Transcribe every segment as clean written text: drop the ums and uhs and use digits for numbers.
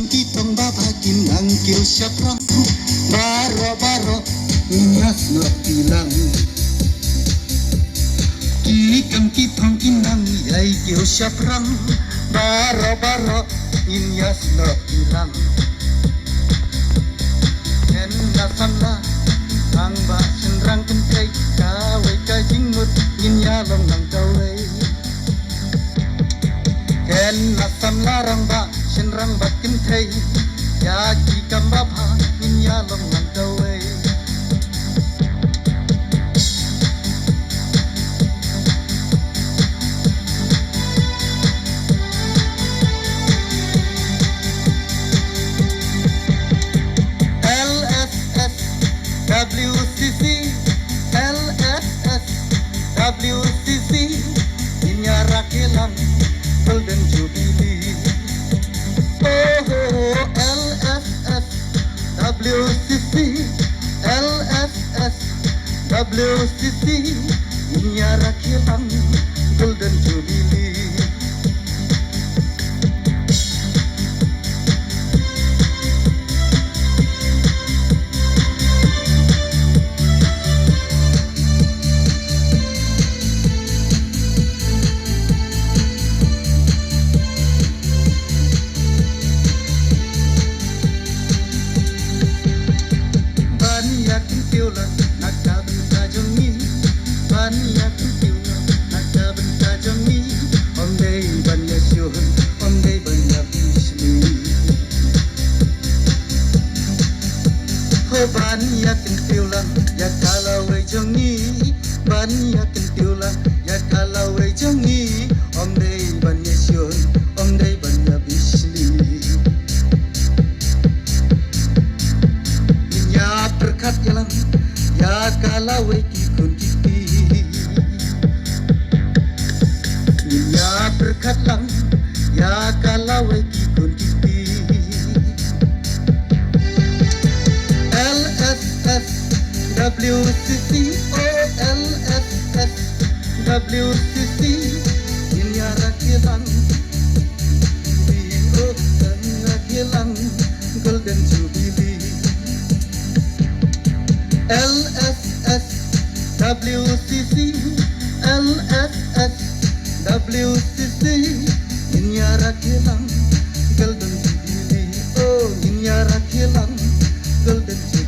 kam kitong babakin ang kiyo siya prang baro inyas na tilang Ikam kitong inang yay kiyo siya prang baro inyas na tilang En nasana ang basin rang kentay kaway kajingut inyalong ng kaway Ken nasam larang ba sinrang bat kentay yaki kambabha inyalong ng kaway WCC inyara kilang Golden Jubilee Oh LSS WCC inyara kilang Golden Jubilee Banyak kentiulah ya kalau rejongi banyak kentiulah ya kalau rejongi om dei banyak sion om dei banyak bisni ya berkat jalan ya kalau ikun kipi ya berkat lang ya kalau ikun kipi WCC oh LSS WCC inyara kilang oh dan kilang Golden Jubilee LSS WCC inyara kilang Golden Jubilee oh inyara kilang Golden Jubilee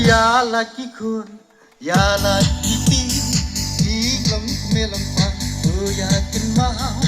Ya laki kun, ya laki ti, di lem melem pa, yakin mah.